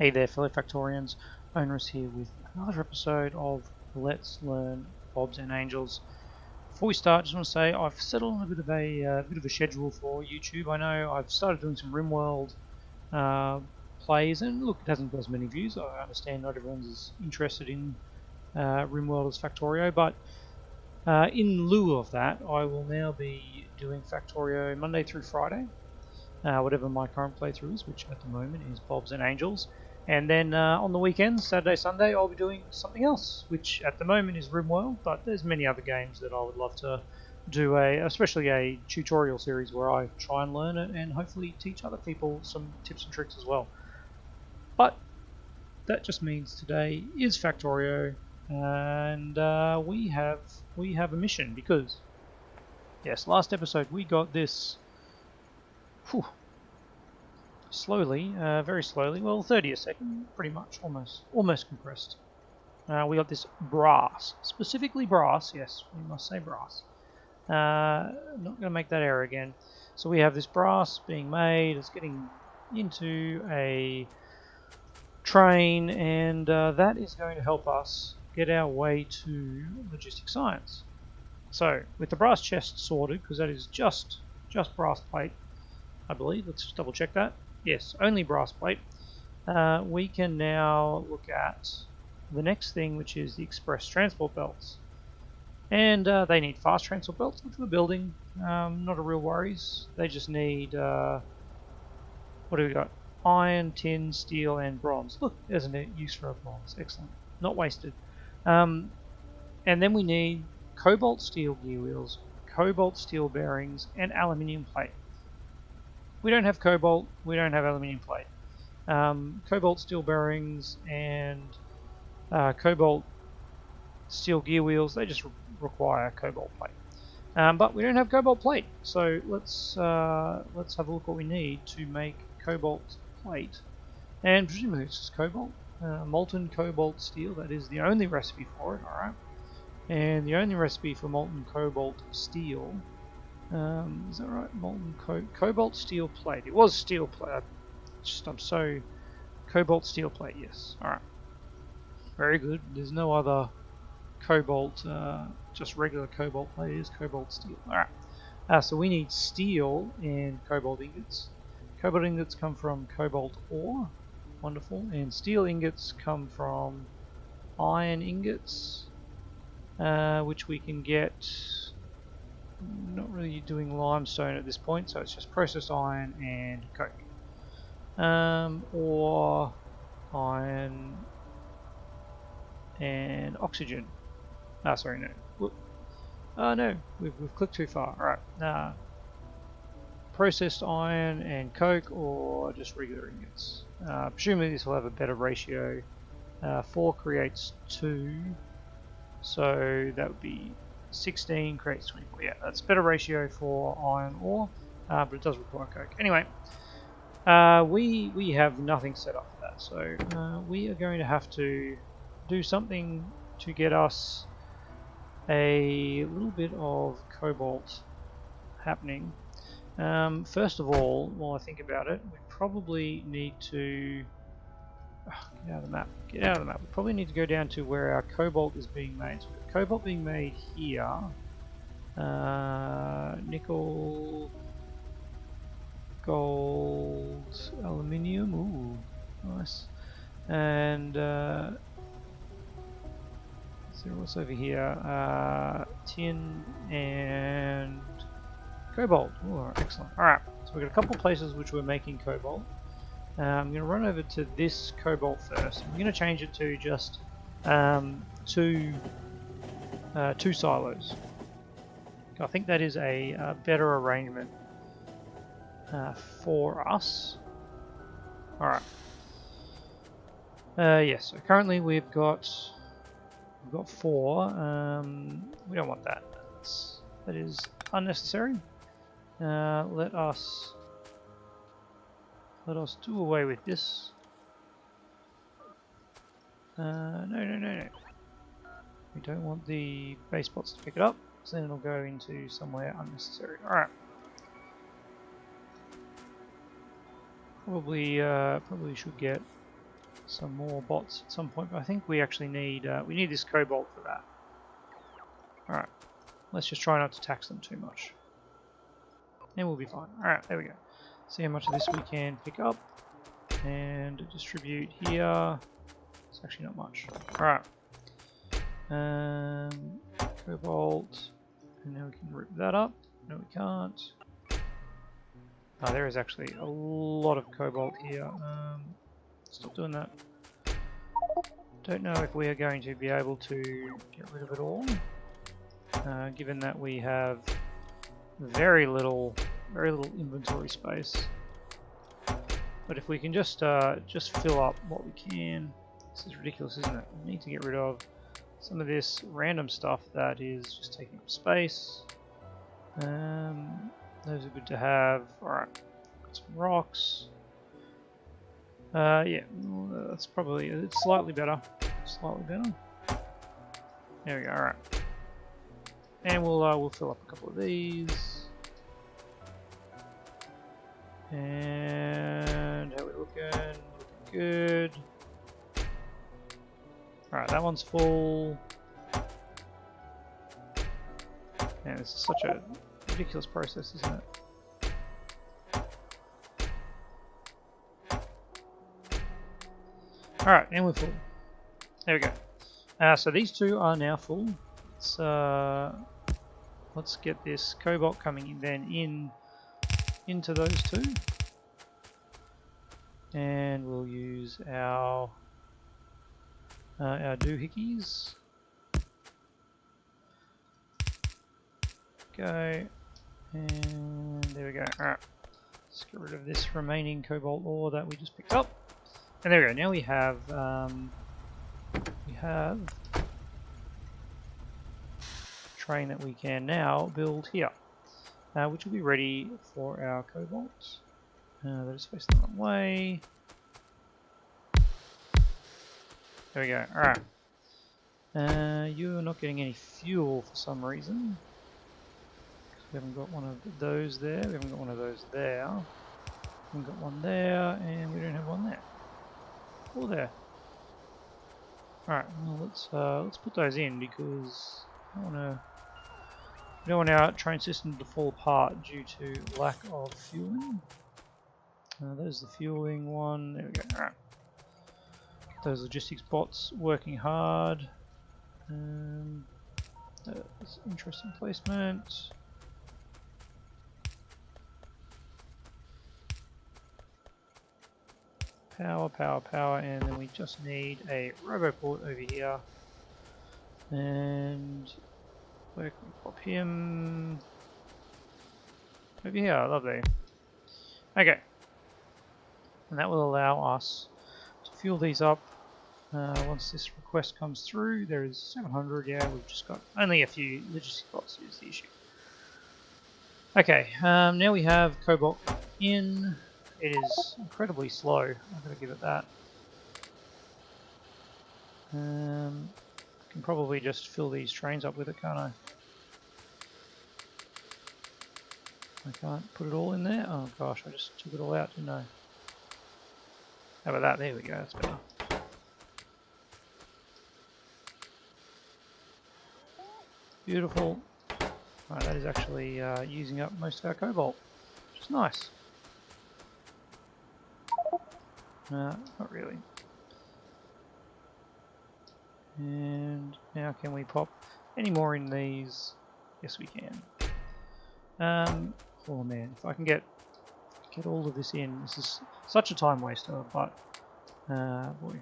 Hey there, fellow Factorians. Onerous here with another episode of Let's Learn Bobs and Angels. Before we start, just want to say I've settled on a bit of a schedule for YouTube. I know I've started doing some RimWorld plays, and look, it hasn't got as many views. I understand not everyone's as interested in RimWorld as Factorio, but in lieu of that, I will now be doing Factorio Monday through Friday. Whatever my current playthrough is, which at the moment is Bobs and Angels. And then on the weekends, Saturday, Sunday, I'll be doing something else, which at the moment is RimWorld, but there's many other games that I would love to do, especially a tutorial series where I try and learn it and hopefully teach other people some tips and tricks as well. But that just means today is Factorio, and we have a mission because, yes, last episode we got this. Whew, slowly, very slowly, well 30 a second, pretty much, almost compressed. We got this brass, specifically brass, yes, we must say brass. Not going to make that error again. So we have this brass being made, it's getting into a train, and that is going to help us get our way to logistic science. So, with the brass chest sorted, because that is just brass plate, I believe, let's just double check that. Yes, only brass plate. We can now look at the next thing, which is the express transport belts. And they need fast transport belts, which we're building. Not a real worries. They just need, what do we got? Iron, tin, steel, and bronze. Look, there's a use for a bronze. Excellent. Not wasted. And then we need cobalt steel gear wheels, cobalt steel bearings, and aluminium plate. We don't have cobalt, we don't have aluminium plate. Cobalt steel bearings and cobalt steel gear wheels, they just require cobalt plate. But we don't have cobalt plate, so let's have a look what we need to make cobalt plate. And presumably it's just cobalt, molten cobalt steel. That is the only recipe for it. All right, and the only recipe for molten cobalt steel. Is that right? Molten cobalt steel plate. It was steel plate. I'm so cobalt steel plate. Yes. All right. Very good. There's no other cobalt. Just regular cobalt plate. It is cobalt steel. All right. So we need steel and cobalt ingots. Cobalt ingots come from cobalt ore. Wonderful. And steel ingots come from iron ingots, which we can get. Not really doing limestone at this point, so it's just processed iron and coke. Or iron and oxygen. Sorry, no. No, we've clicked too far. Alright. Processed iron and coke, or just regular ingots. Presumably this will have a better ratio. 4 creates 2, so that would be 16 creates 24. Yeah, that's a better ratio for iron ore, but it does require coke. Anyway, we have nothing set up for that, so we are going to have to do something to get us a little bit of cobalt happening. First of all, while I think about it, we probably need to get out of the map. Get out of the map. We probably need to go down to where our cobalt is being made. So we've got cobalt being made here. Nickel, gold, aluminium. Ooh, nice. And so what's over here? Tin and cobalt. Ooh, excellent. All right. So we've got a couple places which we're making cobalt. I'm going to run over to this cobalt first. I'm going to change it to just two silos. I think that is a better arrangement for us. Alright. Yes, so currently we've got 4. We don't want that. That is unnecessary. Let us do away with this. No. We don't want the base bots to pick it up, so then it'll go into somewhere unnecessary. Alright. Probably should get some more bots at some point, but I think we actually need this cobalt for that. Alright, let's just try not to tax them too much. And we'll be fine. Alright, there we go. See how much of this we can pick up and distribute here. It's actually not much. Alright. Cobalt. And now we can rip that up. No, we can't. Oh, there is actually a lot of cobalt here. Stop doing that. Don't know if we are going to be able to get rid of it all, given that we have very little inventory space. But if we can just fill up what we can, this is ridiculous, isn't it? We need to get rid of some of this random stuff that is just taking up space. Those are good to have. Alright, got some rocks. Yeah, that's probably, it's slightly better. Slightly better. There we go, alright. And we'll fill up a couple of these. And how we looking? Looking good. Alright, that one's full. Man, this is such a ridiculous process, isn't it? Alright, and we're full. There we go. So these two are now full. Let's get this cobalt coming in then into those two. And we'll use our doohickeys. Go. And there we go. Alright. Let's get rid of this remaining cobalt ore that we just picked up. And there we go. Now we have a train that we can now build here, which will be ready for our cobalt. That is facing the wrong way. There we go. All right. You're not getting any fuel for some reason. We haven't got one of those there. We haven't got one of those there. We haven't got one there, and we don't have one there. Or there. Alright, well let's put those in because I don't want our train system to fall apart due to lack of fueling. There's the fueling one. There we go. Alright. Those logistics bots working hard. That's interesting placement. Power, power, power, and then we just need a roboport over here. And where can we pop him? Over here, lovely. Okay. And that will allow us to fuel these up. Once this request comes through, there is 700, yeah, we've just got only a few logistic bots is the issue. Okay, now we have Cobalt in. It is incredibly slow, I've got to give it that. I can probably just fill these trains up with it, can't I? I can't put it all in there? Oh gosh, I just took it all out, didn't I? How about that? There we go, that's better. Beautiful. Right, that is actually using up most of our cobalt, which is nice. Not really. And now can we pop any more in these? Yes, we can. Oh man, if I can get all of this in, this is such a time waster, but boy,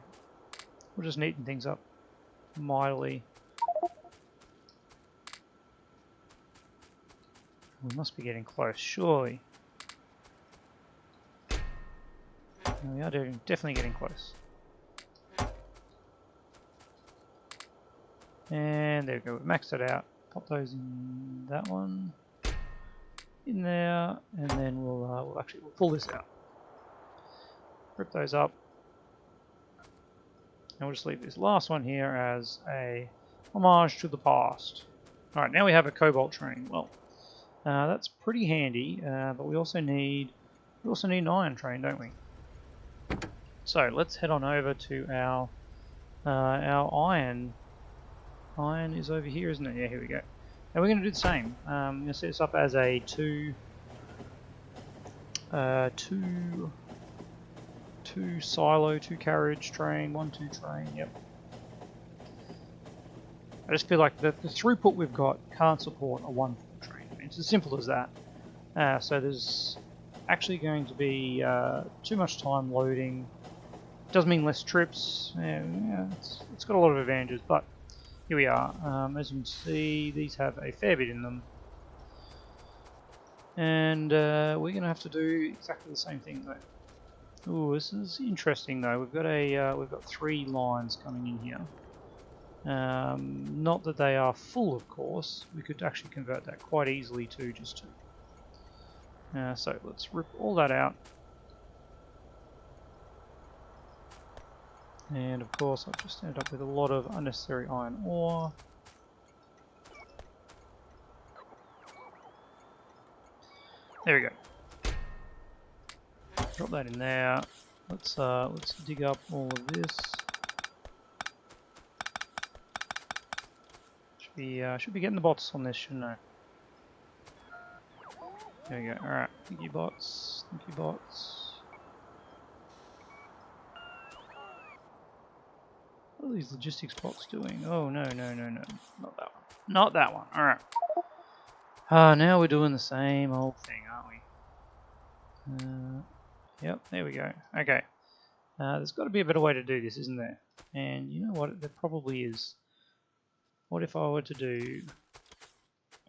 we're just neaten things up mightily. We must be getting close, surely. We are definitely getting close. And there we go, we've maxed it out. Pop those in that one. In there, and then we'll pull this out. Rip those up. And we'll just leave this last one here as a homage to the past. Alright, now we have a cobalt train. Well, that's pretty handy, but we also need an iron train, don't we? So let's head on over to our iron. Iron is over here, isn't it? Yeah, here we go. And we're going to do the same. I'm going to set this up as a two silo, two carriage train, 1-2 train. Yep. I just feel like the throughput we've got can't support a 1-4 train. I mean, it's as simple as that. So there's actually going to be too much time loading. It does mean less trips. Yeah, it's got a lot of advantages, but here we are. As you can see, these have a fair bit in them. And we're going to have to do exactly the same thing though. Ooh, this is interesting though. We've got 3 lines coming in here. Not that they are full, of course. We could actually convert that quite easily to just 2. So let's rip all that out. And of course, I've just ended up with a lot of unnecessary iron ore. There we go. Drop that in there. Let's dig up all of this. Should be getting the bots on this, shouldn't I? There we go. All right, thank you bots. Thank you bots. What are these logistics bots doing? Oh no, not that one. Not that one. All right. Now we're doing the same old thing, aren't we? Yep, there we go. Okay. There's got to be a better way to do this, isn't there? And you know what? There probably is. What if I were to do?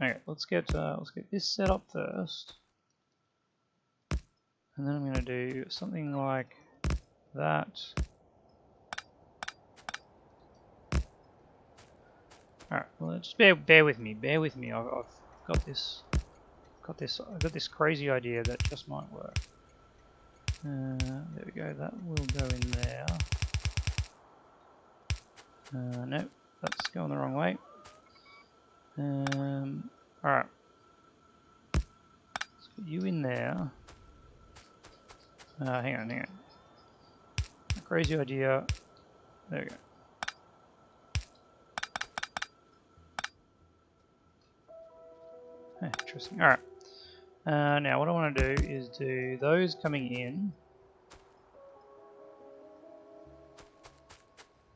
Okay, let's get this set up first, and then I'm going to do something like that. All right. Well, just bear with me. Bear with me. I've got this crazy idea that just might work. There we go. That will go in there. Nope, that's going the wrong way. Alright. Let's put you in there. Hang on. A crazy idea. There we go. Interesting. Alright. Now what I want to do is do those coming in.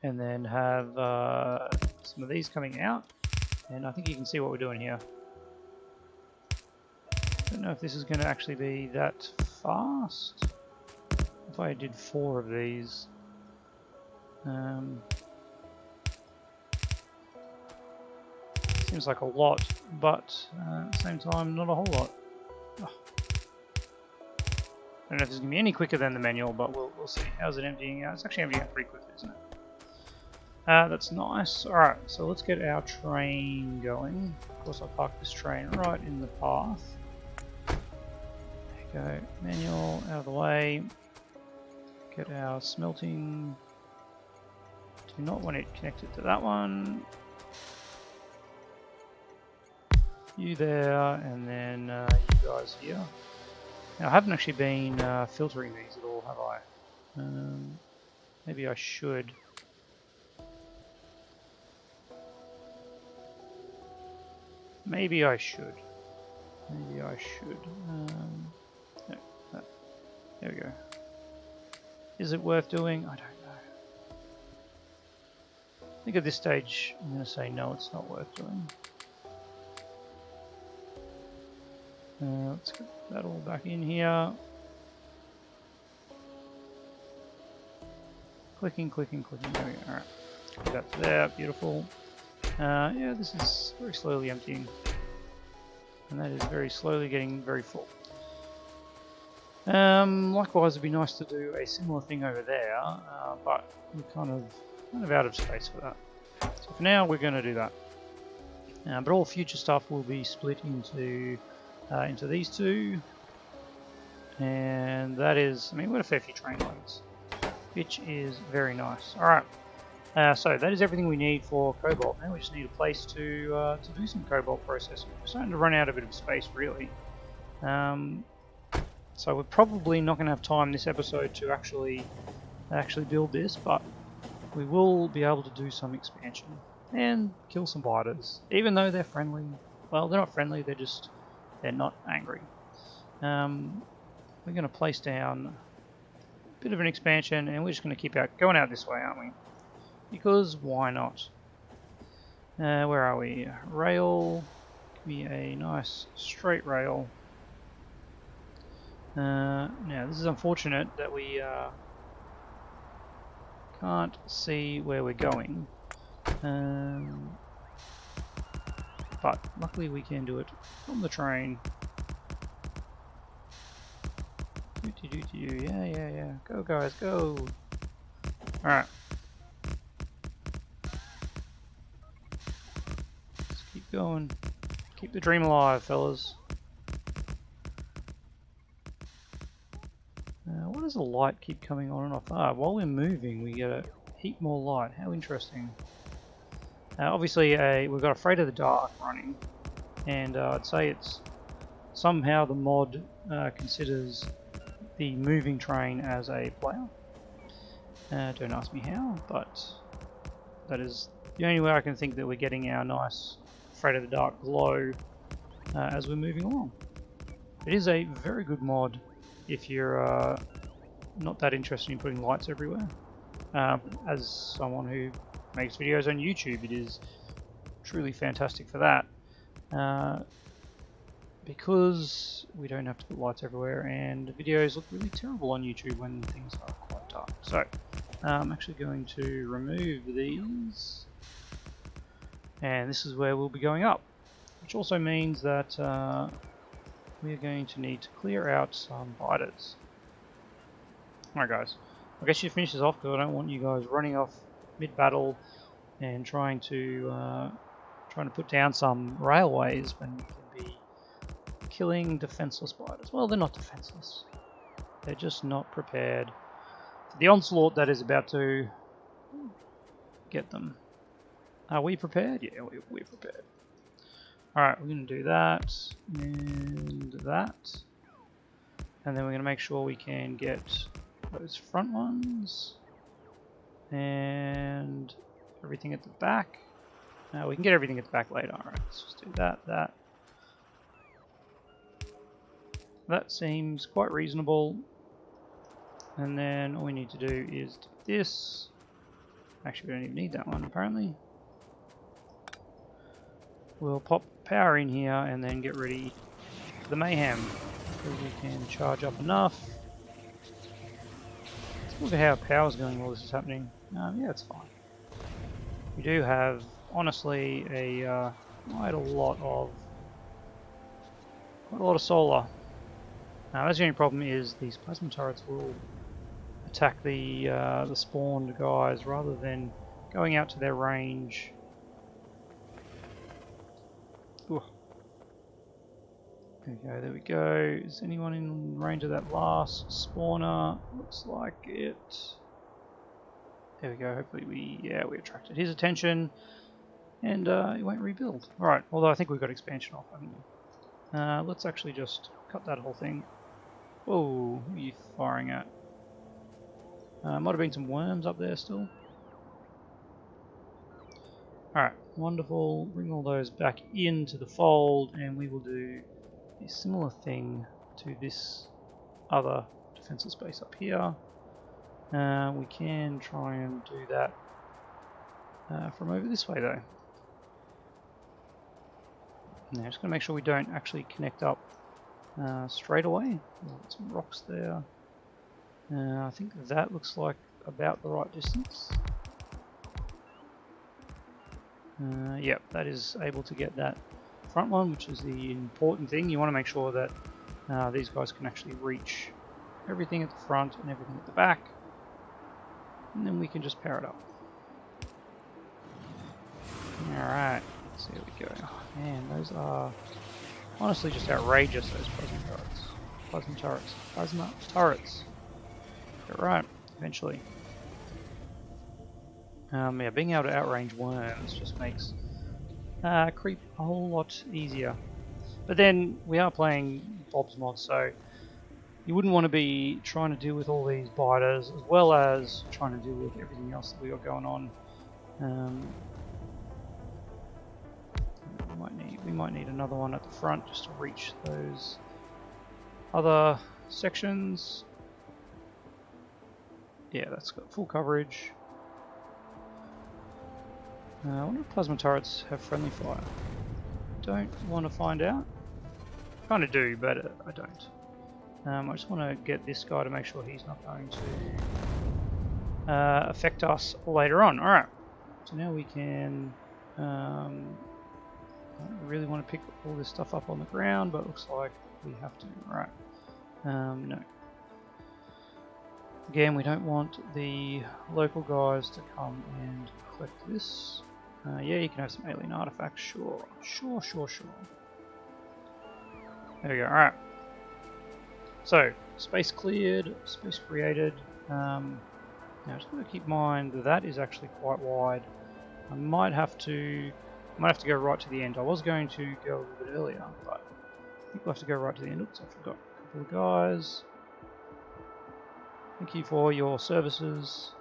And then have some of these coming out. And I think you can see what we're doing here. I don't know if this is going to actually be that fast. If I did 4 of these. Seems like a lot, but at the same time, not a whole lot. Oh. I don't know if this is going to be any quicker than the manual, but we'll see. How's it emptying out? It's actually emptying out pretty quickly, isn't it? That's nice. Alright, so let's get our train going. Of course, I'll park this train right in the path. There you go. Manual out of the way. Get our smelting. Do not want it connected to that one. You there, and then you guys here. Now, I haven't actually been filtering these at all, have I? Maybe I should. Maybe I should. No, there we go. Is it worth doing? I don't know. I think at this stage I'm going to say no, it's not worth doing. Let's get that all back in here. Clicking. There we go. Alright. Put that to there. Beautiful. Yeah, this is very slowly emptying. And that is very slowly getting very full. Likewise, it'd be nice to do a similar thing over there, but we're kind of out of space for that. So for now, we're going to do that. But all future stuff will be split into these 2. And that is, I mean, we've got a fair few train lines, which is very nice. Alright. So that is everything we need for Cobalt. Now we just need a place to do some Cobalt processing. We're starting to run out a bit of space, really. So we're probably not going to have time this episode to actually actually build this, but we will be able to do some expansion and kill some biters, even though they're friendly. Well, they're not friendly, they're not angry. We're going to place down a bit of an expansion, and we're just going to keep going out this way, aren't we? Because why not? Where are we? Rail. Give me a nice straight rail. Now, this is unfortunate that we can't see where we're going. But luckily we can do it from the train. Yeah. Go, guys, go. Alright. Let's keep going. Keep the dream alive, fellas. Why does the light keep coming on and off? While we're moving, we get a heap more light. How interesting. Obviously, we've got Afraid of the Dark running, and I'd say it's somehow the mod considers the moving train as a player. Don't ask me how, but that is the only way I can think that we're getting our nice Afraid of the Dark glow as we're moving along. It is a very good mod if you're not that interested in putting lights everywhere. As someone who makes videos on YouTube, it is truly fantastic for that. Because we don't have to put lights everywhere, and videos look really terrible on YouTube when things are quite dark. So, I'm actually going to remove these, and this is where we'll be going up, which also means that we're going to need to clear out some biters. Alright guys, I guess you finish this off because I don't want you guys running off mid-battle and trying to put down some railways when you can be killing defenseless biters. Well, they're not defenseless. They're just not prepared for the onslaught that is about to get them. Are we prepared? Yeah, we're prepared. Alright, we're going to do that and that. And then we're going to make sure we can get those front ones and everything at the back. We can get everything at the back later. Alright, let's just do that. That seems quite reasonable. And then all we need to do is do this. Actually, we don't even need that one, apparently. We'll pop power in here and then get ready for the mayhem. So we can charge up enough. Let's look at how power's going while this is happening. Yeah, it's fine. We do have, honestly, quite a lot of solar. That's the only problem is these plasma turrets will attack the spawned guys rather than going out to their range. Ooh. There we go. Is anyone in range of that last spawner? Looks like it. There we go. Hopefully we attracted his attention, and it won't rebuild. Alright, although I think we've got expansion off, haven't we? Let's actually just cut that whole thing. Whoa, who are you firing at? Might have been some worms up there still. Alright, wonderful. Bring all those back into the fold, and we will do a similar thing to this other defensive space up here. We can try and do that from over this way though. Now, just going to make sure we don't actually connect up straight away. Got some rocks there. I think that looks like about the right distance. Yep, that is able to get that front one, which is the important thing. You want to make sure that these guys can actually reach everything at the front and everything at the back, and then we can just power it up. Alright, let's see how we go. Oh, man, those are honestly just outrageous, those plasma turrets. Plasma turrets. Get right, eventually. Yeah, being able to outrange worms just makes creep a whole lot easier. But then we are playing Bob's mod, so you wouldn't want to be trying to deal with all these biters as well as trying to deal with everything else that we got going on. We might need another one at the front just to reach those other sections. Yeah, that's got full coverage. I wonder if plasma turrets have friendly fire. Don't want to find out. Kind of do, but I don't. I just want to get this guy to make sure he's not going to affect us later on. Alright, so now we can... I don't really want to pick all this stuff up on the ground, but it looks like we have to. Alright, no. Again, we don't want the local guys to come and collect this. Yeah, you can have some alien artifacts, sure. There we go, alright. So, space cleared, space created. Now, just got to keep in mind that is actually quite wide. I might have to go right to the end. I was going to go a little bit earlier, but I think we'll have to go right to the end. Oops, I forgot a couple of guys. Thank you for your services.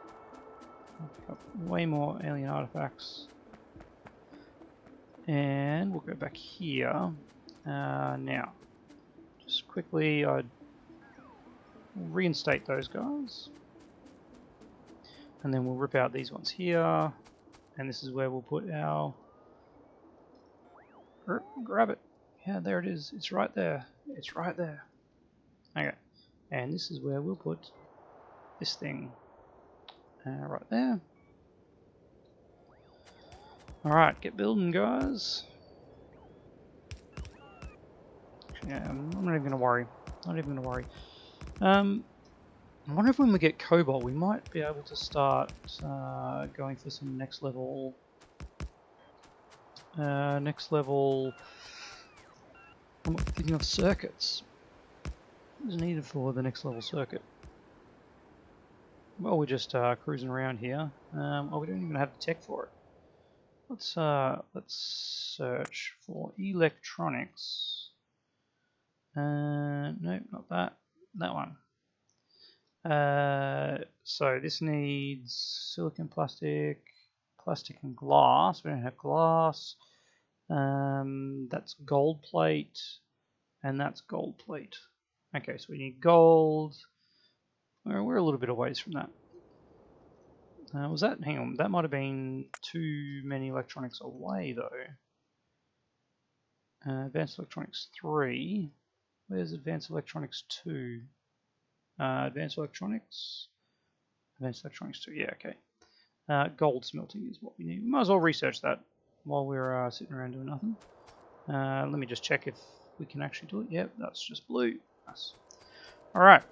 I'll pick up way more alien artifacts. And we'll go back here. Now, just quickly, I'd reinstate those guys. And then we'll rip out these ones here. And this is where we'll put our... Grab it. Yeah, there it is. It's right there. It's right there. Okay. And this is where we'll put this thing. Right there. Alright, get building, guys. Yeah, I'm not even going to worry. Not even going to worry. I wonder if when we get Cobalt, we might be able to start going for some next level... I'm thinking of circuits. What is needed for the next level circuit? Well, we're just cruising around here. Oh, we don't even have the tech for it. Let's search for electronics. No, not that. That one. So this needs silicon, plastic and glass. We don't have glass. That's gold plate, and that's gold plate. Okay, so we need gold. We're a little bit away from that. Was that? Hang on, that might have been too many electronics away though. Advanced Electronics 3. Where's Advanced Electronics 2? Advanced Electronics 2. Yeah, okay. Gold smelting is what we need. We might as well research that while we're sitting around doing nothing. Let me just check if we can actually do it. Yep, that's just blue. Nice. Alright,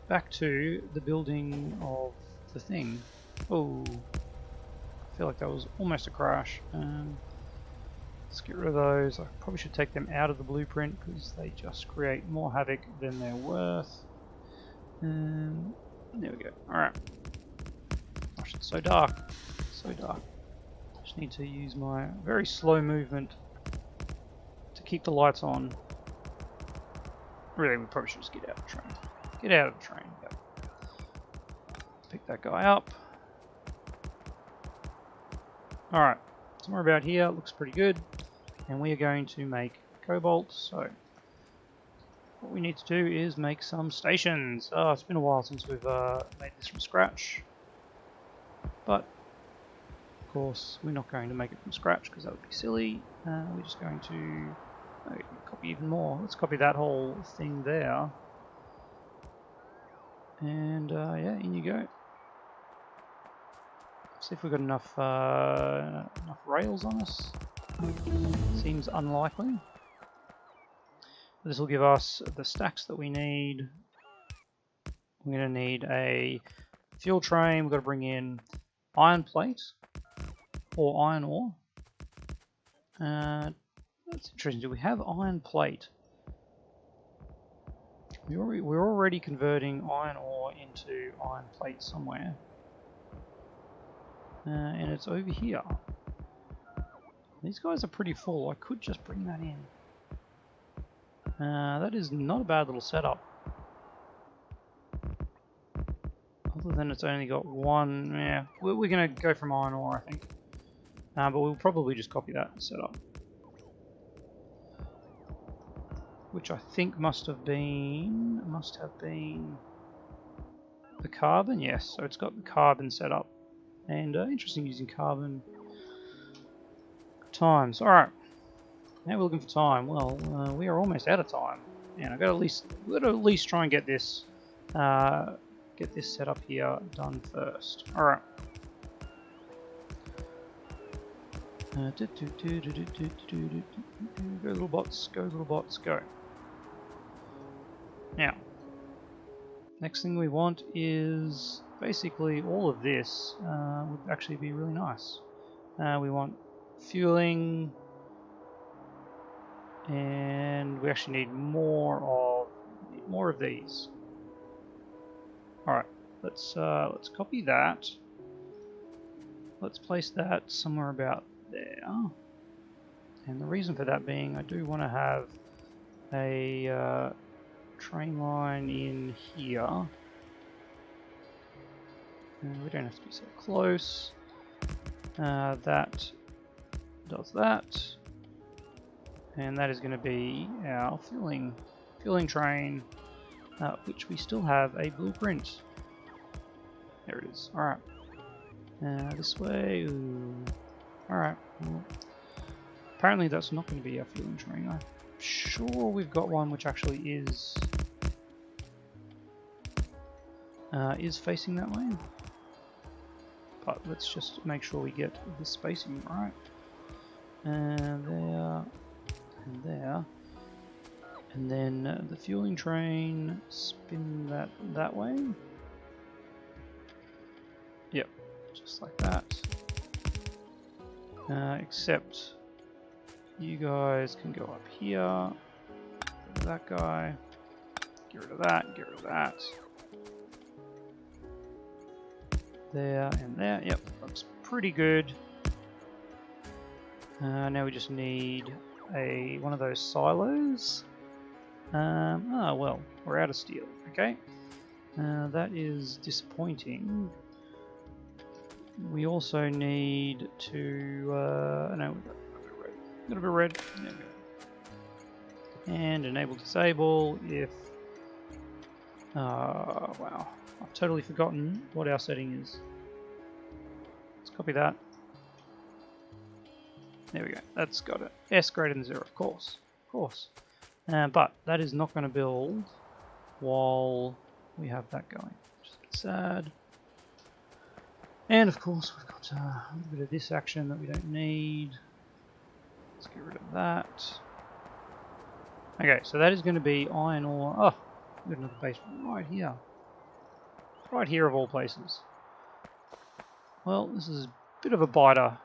back to the building of the thing. Oh, I feel like that was almost a crash. Let's get rid of those. I probably should take them out of the blueprint because they just create more havoc than they're worth. There we go. Alright. Gosh, it's so dark. So dark. Just need to use my very slow movement to keep the lights on. Really, we probably should just get out of the train. Get out of the train. Yep. Pick that guy up. Alright. Somewhere about here. Looks pretty good. And we are going to make Cobalt. So, what we need to do is make some stations. Oh, it's been a while since we've made this from scratch. But, of course, we're not going to make it from scratch because that would be silly. We're just going to copy even more. Let's copy that whole thing there. And, yeah, in you go. See if we've got enough rails on us. Seems unlikely. This will give us the stacks that we need. We're going to need a fuel train. We've got to bring in iron plate or iron ore. That's interesting. Do we have iron plate? We're already converting iron ore into iron plate somewhere. And it's over here. These guys are pretty full. I could just bring that in. That is not a bad little setup. other than it's only got one. Yeah, we're going to go from iron ore, I think. But we'll probably just copy that and set up. Which I think must have been the carbon. Yes, so it's got the carbon set up. And interesting using carbon times. Alright, now we're looking for time. Well, we are almost out of time. And I've got to at least try and get this set up here done first. Alright. Go little bots, go. Now, next thing we want is basically all of this would actually be really nice. We want fueling, and we actually need more of these. All right, let's copy that. Let's place that somewhere about there. And the reason for that being, I do want to have a train line in here. We don't have to be so close. That does that, and that is going to be our fueling train, which we still have a blueprint. There it is. All right, this way. Ooh. All right. Well, apparently that's not going to be our fueling train. I'm sure we've got one which actually is facing that way. But let's just make sure we get the spacing right. And there, and there. And then the fueling train, spin that way. Yep, just like that. Except you guys can go up here. That guy. Get rid of that, get rid of that. There and there. Yep, looks pretty good. Now we just need one of those silos. Well, we're out of steel. Okay, that is disappointing. We also need to. No, we've got a bit of red. There we go. And enable disable if. Wow, I've totally forgotten what our setting is. Let's copy that. There we go. That's got it. S greater than 0, of course. But that is not going to build while we have that going, which is a bit sad. And of course, we've got a little bit of this action that we don't need. Let's get rid of that. Okay, so that is going to be iron ore. Oh, we've got another base right here. Right here of all places. Well, this is a bit of a biter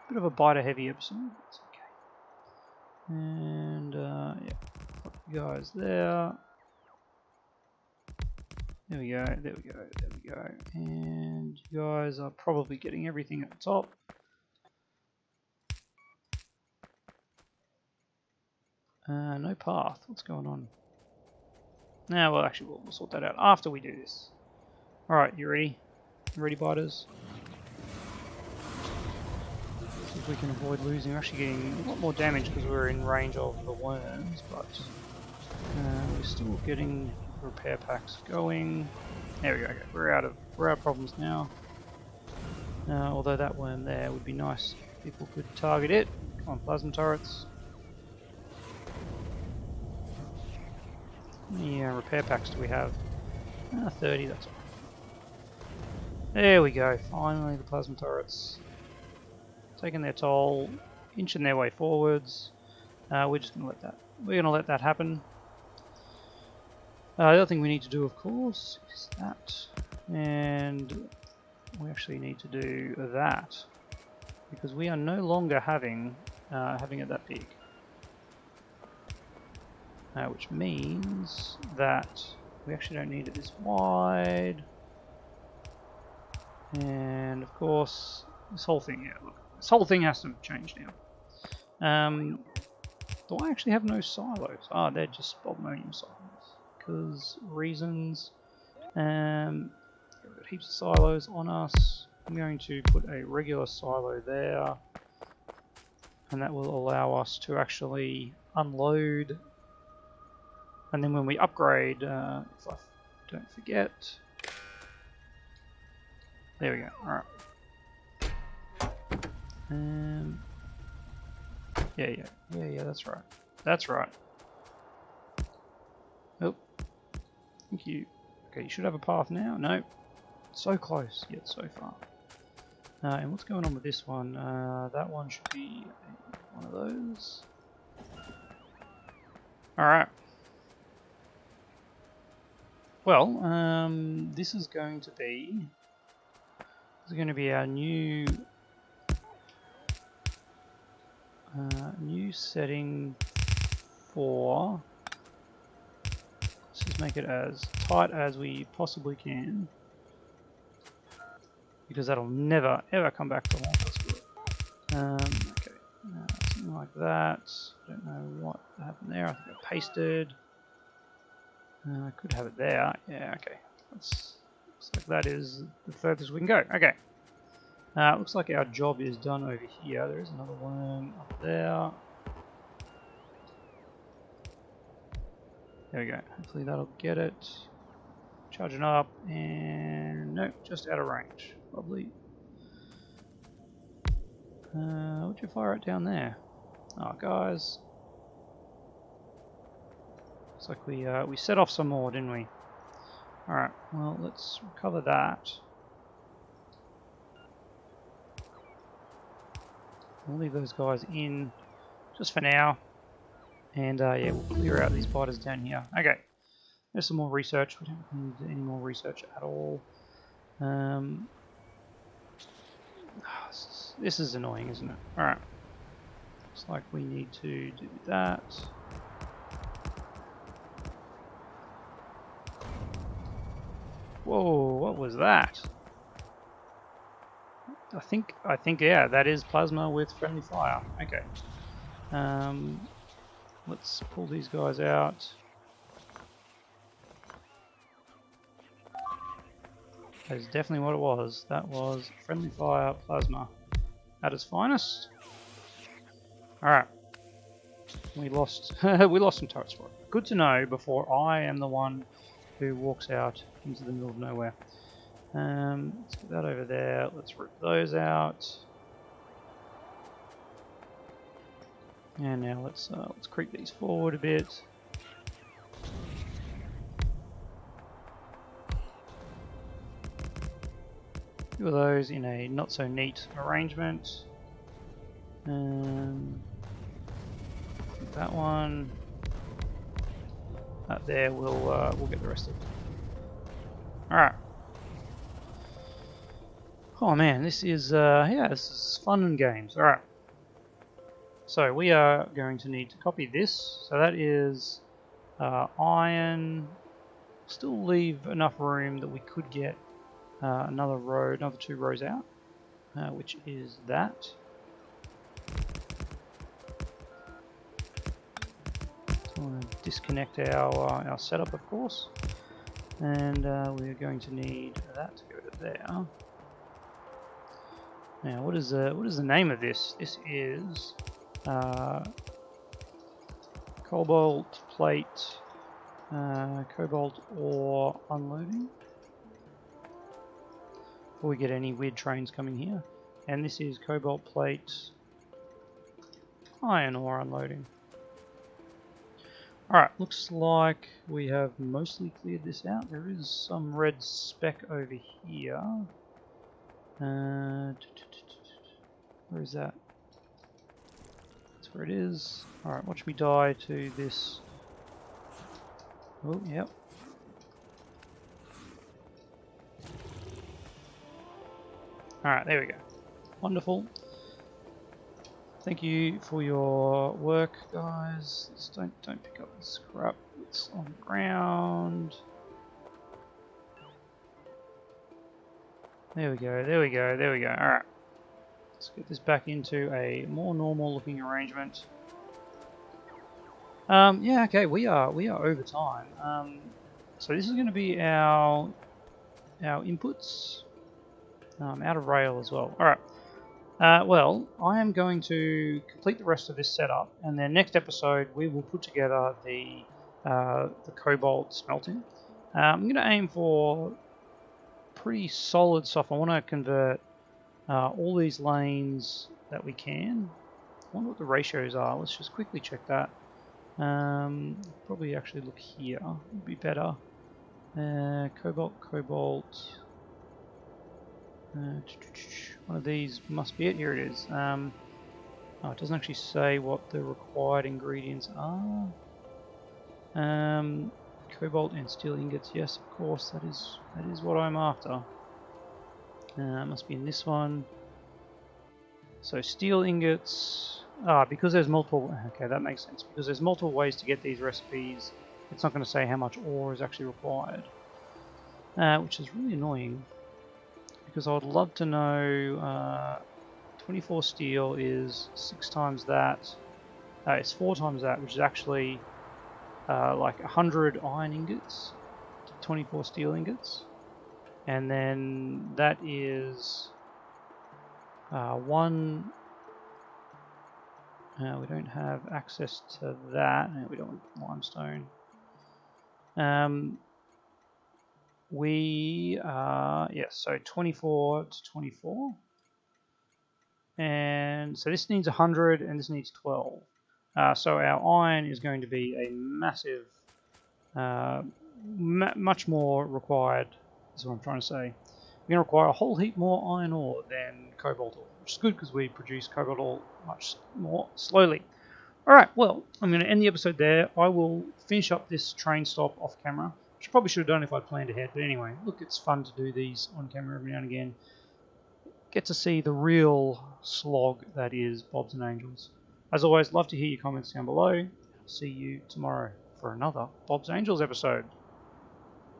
heavy episode. That's okay. And yeah, put you guys there. There we go, there we go, there we go. And you guys are probably getting everything at the top. No path. What's going on? Now, well, actually, we'll sort that out after we do this. Alright, you ready? You ready, biters? See if we can avoid losing. We're actually getting a lot more damage because we're in range of the worms, but we're still getting repair packs going. There we go. Okay. We're out of problems now. Although that worm there would be nice if people could target it. Come on, plasma turrets. How many repair packs do we have? 30, that's all. There we go, finally the plasma turrets. Taking their toll, inching their way forwards. We're just going to let that happen. The other thing we need to do, of course, is that. And we actually need to do that. Because we are no longer having it that big. Which means that we actually don't need it this wide. And of course, this whole thing, yeah, look, this whole thing has to change now. Do I actually have no silos? Ah, they're just aluminium silos. Because reasons. Get rid of heaps of silos on us. I'm going to put a regular silo there, and that will allow us to actually unload. And then when we upgrade, if I don't forget, there we go. All right. Yeah. That's right. That's right. Oh, thank you. Okay, you should have a path now. No, so close yet so far. And what's going on with this one? That one should be one of those. All right. Well, this is going to be our new setting for. Let's just make it as tight as we possibly can, because that'll never ever come back to haunt us. Okay, something like that. I don't know what happened there. I think I pasted. I could have it there. Yeah, okay. Looks like that is the furthest we can go. Okay. Looks like our job is done over here. There is another one up there. There we go. Hopefully that'll get it. Charging up, and nope, just out of range. Lovely. Would you fire it down there? Oh, guys. Looks like we set off some more, didn't we? All right. Well, let's recover that. We'll leave those guys in just for now. And yeah, we'll clear out these spiders down here. Okay. There's some more research. We don't need any more research at all. This is annoying, isn't it? Alright. Looks like we need to do that. Whoa, what was that? I think yeah, that is plasma with friendly fire. Okay. Let's pull these guys out. That is definitely what it was. That was friendly fire plasma at its finest. Alright. We lost we lost some turret spot. Good to know before I am the one who walks out into the middle of nowhere. Let's get that over there. Let's rip those out. And now let's creep these forward a bit. Two of those in a not so neat arrangement. That one. Up there, we'll get the rest of it. All right. Oh man, this is this is fun and games. All right. So we are going to need to copy this. So that is iron. Still leave enough room that we could get another two rows out, which is that. So I'm going to disconnect our setup, of course, and we're going to need that to go to there. Now, what is the name of this? This is Cobalt plate, Cobalt ore unloading. Before we get any weird trains coming here. And this is Cobalt plate, iron ore unloading. Alright, looks like we have mostly cleared this out. There is some red speck over here. Where is that? That's where it is. Alright, watch me die to this. Oh, yep. Alright, there we go. Wonderful. Thank you for your work, guys. Just don't pick up this crap that's on the ground. There we go, there we go, there we go. Alright. Let's get this back into a more normal looking arrangement. Yeah, okay, we are over time. So this is gonna be our our inputs. Out of rail as well. Alright. Well, I am going to complete the rest of this setup, and then next episode we will put together the cobalt smelting. I'm going to aim for pretty solid stuff. I want to convert all these lanes that we can. I wonder what the ratios are. Let's just quickly check that. Probably actually look here. Would be better. Cobalt. One of these must be it. Here it is. Oh, it doesn't actually say what the required ingredients are. Cobalt and steel ingots. Yes, of course. That is what I'm after. Must be in this one. So steel ingots. Because there's multiple. Okay, that makes sense. Because there's multiple ways to get these recipes. It's not going to say how much ore is actually required, which is really annoying. Because I would love to know. 24 steel is 6 times that. It's 4 times that, which is actually like 100 iron ingots to 24 steel ingots. And then that is 1. We don't have access to that. No, we don't want limestone. Yes, so 24 to 24. And so this needs 100 and this needs 12. So our iron is going to be a massive, much more required, is what I'm trying to say. We're going to require a whole heap more iron ore than cobalt ore, which is good because we produce cobalt ore much more slowly. Alright, well, I'm going to end the episode there. I will finish up this train stop off camera, which I probably should have done if I'd planned ahead, but anyway, look, it's fun to do these on camera every now and again. Get to see the real slog that is Bobs and Angels. As always, love to hear your comments down below. I'll see you tomorrow for another Bob's Angels episode.